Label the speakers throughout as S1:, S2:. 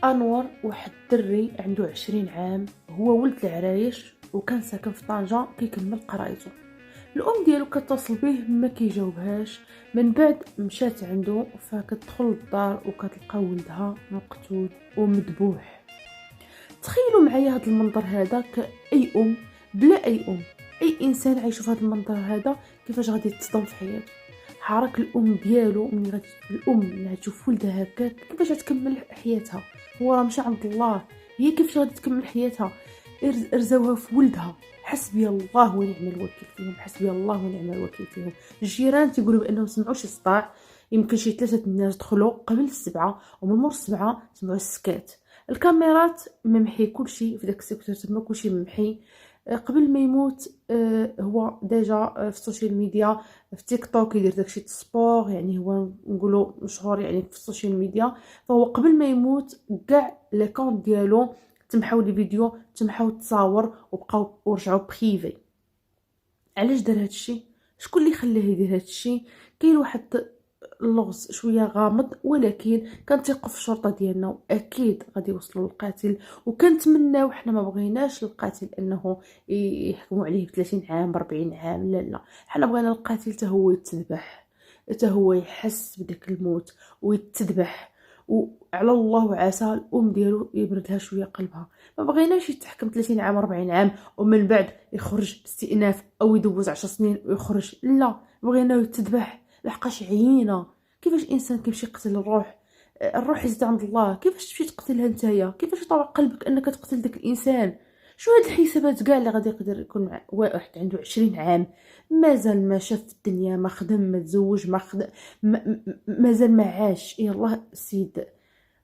S1: أنور واحد الدري عنده 20 عام، هو ولد العرايش وكان ساكن في طنجة كيكمل قرايته. الام ديالو كتصل به ما كيجاوبهاش، من بعد مشات عنده فكتدخل للدار وكتلقى ولدها مقتول ومذبوح. تخيلوا معايا هذا المنظر هذا، كأي ام بلا اي ام، اي انسان عايش في هذا المنظر هذا كيفاش غادي تصدم في حياته. حرك الام ديالو من غادي الام اللي تشوف ولدها هكاك كيفاش غتكمل حياتها، هو راه مشى عند الله، هي كيفاش غادي تكمل حياتها؟ ارزوها في ولدها. حسبي الله ونعم الوكيل فيهم، حسبي الله ونعم الوكيل فيهم. الجيران تيقولوا بانهم سمعوا شي صداع، يمكن شي 3 الناس دخلوا قبل 7 ومن مور 7 سمعوا السكات. الكاميرات ممحي كلشي في داك السيكتور تما، كلشي ممحي. قبل ما يموت هو ديجا في السوشيال ميديا، في تيك توك يدير داكشي سبور، يعني هو نقولوا مشهور يعني في السوشيال ميديا. فهو قبل ما يموت كاع لي كونط ديالو تمحاو لي فيديو، تمحاو التصاور وبقاو ورجعوا بريفي. علاش دار هادشي؟ شكون اللي خلاه يدير هادشي؟ كاين واحد اللغز شويه غامض، ولكن كنثيقوا في الشرطه ديالنا واكيد غادي يوصلوا للقاتل. وكنتمناو حنا ما بغيناش القاتل انه يحكموا عليه ب 30 عام ب 40 عام، لا لا، حنا بغينا القاتل حتى هو يتذبح، حتى هو يحس بداك الموت ويتذبح، وعلى الله وعسى الام ديالو يبردها شويه قلبها. ما بغيناش يتحكم 30 عام 40 عام ومن بعد يخرج باستئناف او يدوز 10 سنين ويخرج، لا، بغيناه يتذبح لحقاش عيينا. كيفاش انسان كيمشي يقتل الروح؟ الروح يزيد عند الله، كيفاش تمشي تقتلها نتايا؟ كيفاش يطلع قلبك انك تقتل داك الانسان؟ شو هاد الحسابات كاع اللي غادي يقدر يكون مع واحد عنده 20 عام مازال ما شاف في الدنيا، ما خدم، ما تزوج، ما خدم، مازال ما عاش، يلاه السيد.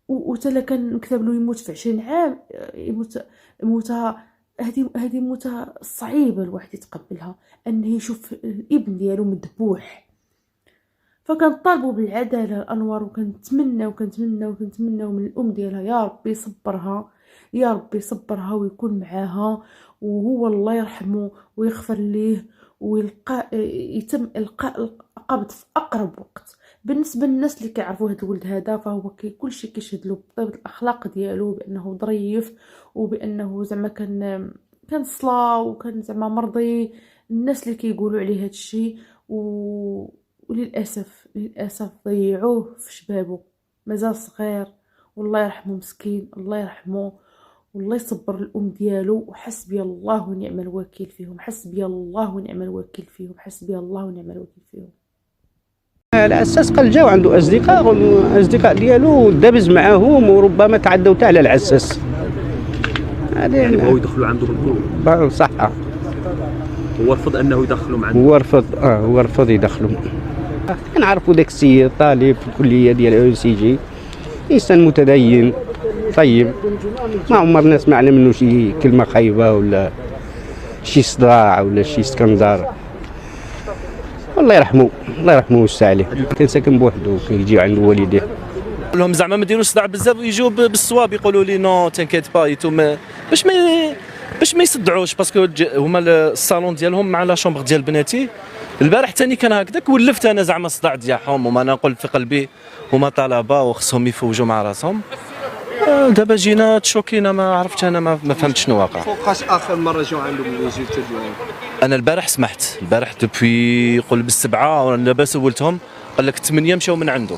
S1: وتلا كان نكتب له يموت في 20 عام، يموت موتها هذه موتها صعيبه الواحد يتقبلها، انه يشوف الابن ديالو مذبوح. فكنطالبوا بالعداله الانوار، وكنتمنى من الام ديالها يا ربي يصبرها، يا ربي يصبرها ويكون معاها، وهو الله يرحمه ويغفر ليه، ويلقى يتم القاء القبض في اقرب وقت. بالنسبه للناس اللي كيعرفوا هذا الولد هذا، فهو كلشي كيشهد له بطيبه الاخلاق ديالو، بانه ظريف، وبانه زعما كان صلاه، وكان زعما مرضي. الناس اللي كيقولوا عليه هذا الشيء وللاسف ضيعوه في شبابه، مازال صغير، والله يرحمه مسكين، الله يرحمه والله يصبر الام ديالو. وحسبي الله ونعم الوكيل فيهم، حسبي الله ونعم الوكيل فيهم، حسبي الله ونعم الوكيل فيهم.
S2: على اساس قال جاو عنده اصدقاء ديالو دابز معاهم، وربما تعدوا حتى على العساس.
S3: يعني بغاو يدخلوا عنده بالقوه.
S2: صح.
S3: هو رفض انه يدخلوا عنده.
S2: هو رفض يدخلوا. كنعرفوا داك السيد طالب في الكليه ديال UCG، انسان متدين طيب، ما عمرنا سمعنا منه شي كلمه خايبه ولا شي صداع ولا شي اسكندار. الله يرحمه، الله يرحمه ويوسع عليه. كان ساكن بوحدو، كيجي عند والديه.
S4: لهم زعما ما يديروش صداع بزاف ويجيو بالصواب، يقولوا لي نو تنكيت با ايتو، باش ما يصدعوش، باسكو هما الصالون ديالهم مع لا شومبر ديال بناتي. البارح ثاني كان هكذاك، ولفت انا زعما الصداع ديالهم، وما نقول في قلبي هما طلبه وخصهم يفوجوا مع راسهم. دابا جينا تشوكينا، ما عرفتش انا، ما فهمتش شنو واقع.
S3: فوقاش اخر مره جاو عندهم اللي جيت اليوم؟
S4: انا البارح سمحت، البارح دوبوي قول بالسبعه، وانا دابا سولتهم قال لك 8 مشاو من عنده.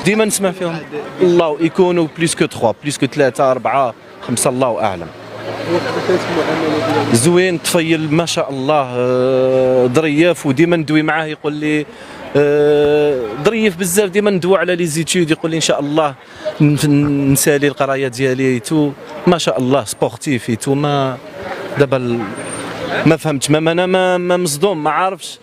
S4: ديما نسمع فيهم الله يكونوا بليس كو 3 بليس كو 3 4 5 الله اعلم. زوين طفيل ما شاء الله، ظريف، وديما ندوي معاه يقول لي ظريف بزاف، ديما ندوي على لي زيتود، يقول لي ان شاء الله نسالي القرايه ديالي تو، ما شاء الله سبورتيف تو. ما دابا ما فهمتش، انا ما مصدوم، ما عارفش